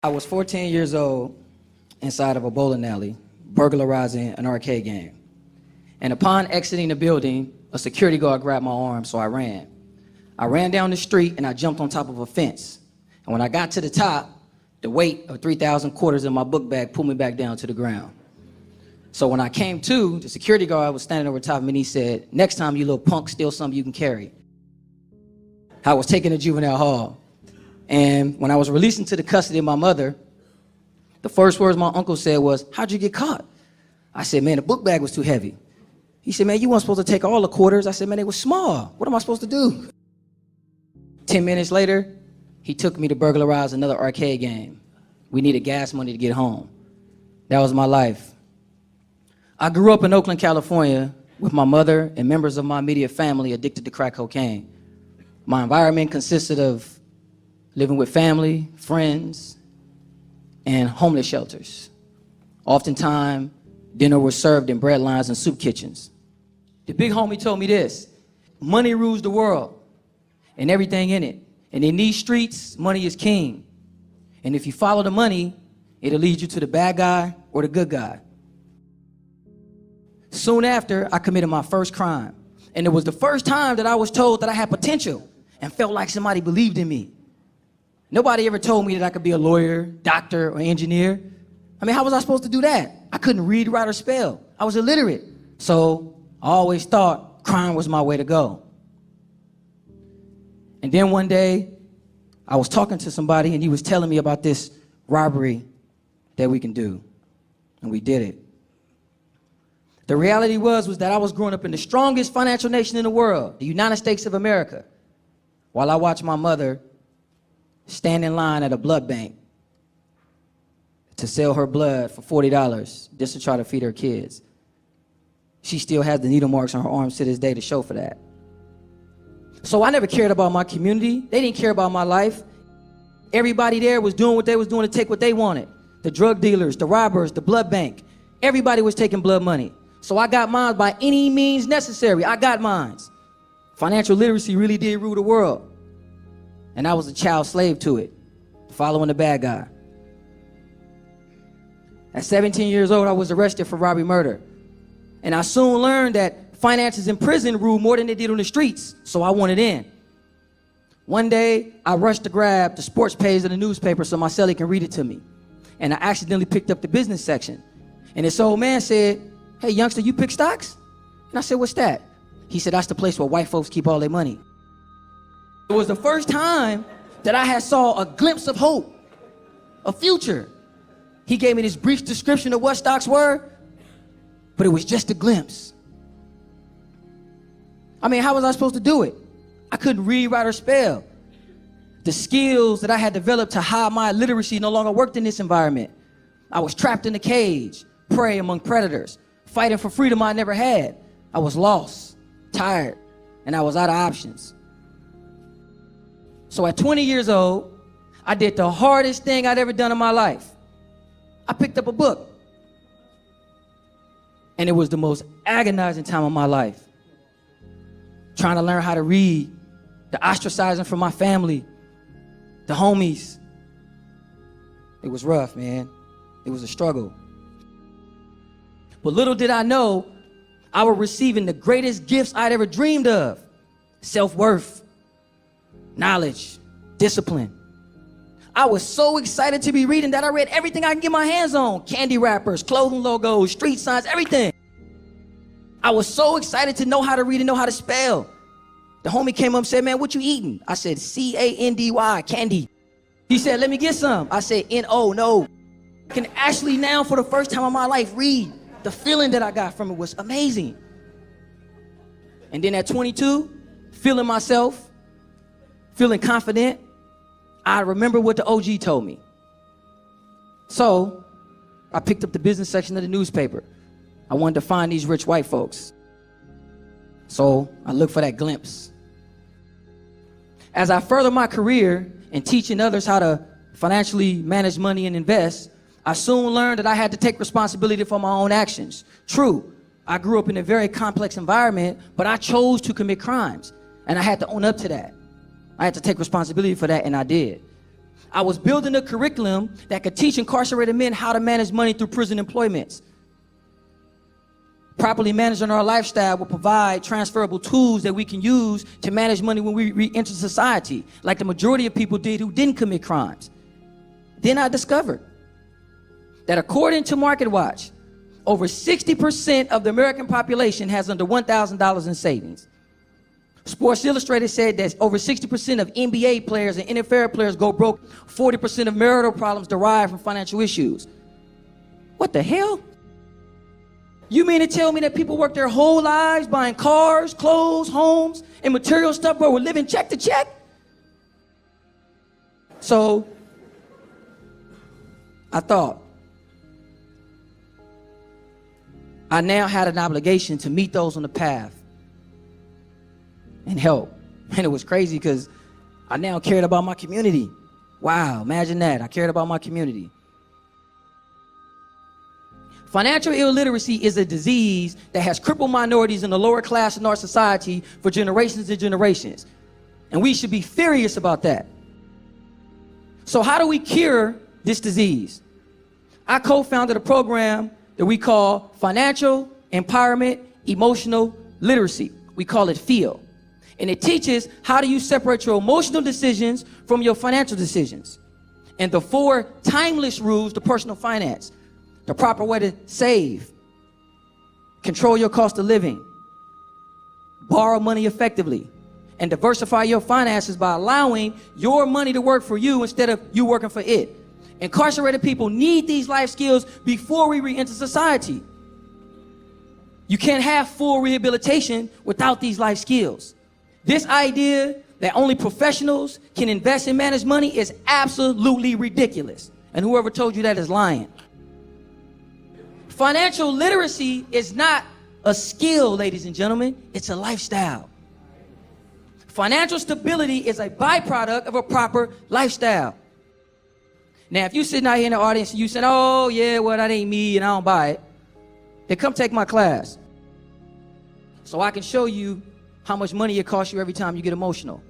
I was 14 years old inside of a bowling alley, burglarizing an arcade game. And upon exiting the building, a security guard grabbed my arm, so I ran. I ran down the street and I jumped on top of a fence. And when I got to the top, the weight of 3,000 quarters in my book bag pulled me back down to the ground. So when I came to, the security guard was standing over top of me and he said, "Next time, you little punk, steal something you can carry." I was taken to juvenile hall. And when I was released into the custody of my mother, the first words my uncle said was, "How'd you get caught?" I said, "Man, the book bag was too heavy." He said, "Man, you weren't supposed to take all the quarters." I said, "Man, they were small. What am I supposed to do?" 10 minutes later, he took me to burglarize another arcade game. We needed gas money to get home. That was my life. I grew up in Oakland, California, with my mother and members of my immediate family addicted to crack cocaine. My environment consisted of living with family, friends, and homeless shelters. Oftentimes, dinner was served in bread lines and soup kitchens. The big homie told me this: money rules the world and everything in it. And in these streets, money is king. And if you follow the money, it'll lead you to the bad guy or the good guy. Soon after, I committed my first crime. And it was the first time that I was told that I had potential and felt like somebody believed in me. Nobody ever told me that I could be a lawyer, doctor, or engineer. I mean, how was I supposed to do that? I couldn't read, write, or spell. I was illiterate. So I always thought crime was my way to go. And then one day, I was talking to somebody and he was telling me about this robbery that we can do. And we did it. The reality was that I was growing up in the strongest financial nation in the world, the United States of America, while I watched my mother stand in line at a blood bank to sell her blood for $40 just to try to feed her kids. She still has the needle marks on her arms to this day to show for that. So I never cared about my community. They didn't care about my life. Everybody there was doing what they was doing to take what they wanted. The drug dealers, the robbers, the blood bank. Everybody was taking blood money. So I got mine by any means necessary. I got mines. Financial literacy really did rule the world. And I was a child slave to it, following the bad guy. At 17 years old, I was arrested for robbery murder. And I soon learned that finances in prison rule more than they did on the streets, so I wanted in. One day, I rushed to grab the sports page of the newspaper so my cellie can read it to me. And I accidentally picked up the business section. And this old man said, "Hey, youngster, you pick stocks?" And I said, "What's that?" He said, "That's the place where white folks keep all their money." It was the first time that I had saw a glimpse of hope, a future. He gave me this brief description of what stocks were, but it was just a glimpse. I mean, how was I supposed to do it? I couldn't read, write, or spell. The skills that I had developed to hide my illiteracy no longer worked in this environment. I was trapped in a cage, prey among predators, fighting for freedom I never had. I was lost, tired, and I was out of options. So at 20 years old, I did the hardest thing I'd ever done in my life. I picked up a book. And it was the most agonizing time of my life. Trying to learn how to read, the ostracizing from my family, the homies. It was rough, man. It was a struggle. But little did I know, I was receiving the greatest gifts I'd ever dreamed of. Self-worth, knowledge, discipline. I was so excited to be reading that I read everything I can get my hands on. Candy wrappers, clothing logos, street signs, everything. I was so excited to know how to read and know how to spell. The homie came up and said, "Man, what you eating?" I said, "C-A-N-D-Y, candy." He said, "Let me get some." I said, "N-O, no." I can actually now, for the first time in my life, read. The feeling that I got from it was amazing. And then at 22, feeling myself, feeling confident, I remember what the OG told me. So I picked up the business section of the newspaper. I wanted to find these rich white folks. So I looked for that glimpse. As I further my career in teaching others how to financially manage money and invest, I soon learned that I had to take responsibility for my own actions. True, I grew up in a very complex environment, but I chose to commit crimes, and I had to own up to that. I had to take responsibility for that, and I did. I was building a curriculum that could teach incarcerated men how to manage money through prison employments. Properly managing our lifestyle will provide transferable tools that we can use to manage money when we re-enter society, like the majority of people did who didn't commit crimes. Then I discovered that according to MarketWatch, over 60% of the American population has under $1,000 in savings. Sports Illustrated said that over 60% of NBA players and NFL players go broke. 40% of marital problems derive from financial issues. What the hell? You mean to tell me that people work their whole lives buying cars, clothes, homes, and material stuff, but we're living check to check? So, I thought, I now had an obligation to meet those on the path and help. And it was crazy because I now cared about my community. Wow, imagine that. I cared about my community. Financial illiteracy is a disease that has crippled minorities in the lower class in our society for generations and generations. And we should be furious about that. So how do we cure this disease? I co-founded a program that we call Financial Empowerment Emotional Literacy. We call it FEEL. And it teaches how do you separate your emotional decisions from your financial decisions. And the 4 timeless rules to personal finance. The proper way to save. Control your cost of living. Borrow money effectively. And diversify your finances by allowing your money to work for you instead of you working for it. Incarcerated people need these life skills before we re-enter society. You can't have full rehabilitation without these life skills. This idea that only professionals can invest and manage money is absolutely ridiculous. And whoever told you that is lying. Financial literacy is not a skill, ladies and gentlemen. It's a lifestyle. Financial stability is a byproduct of a proper lifestyle. Now, if you're sitting out here in the audience and you said, oh, yeah, well, that ain't me and I don't buy it, then come take my class so I can show you how much money it costs you every time you get emotional.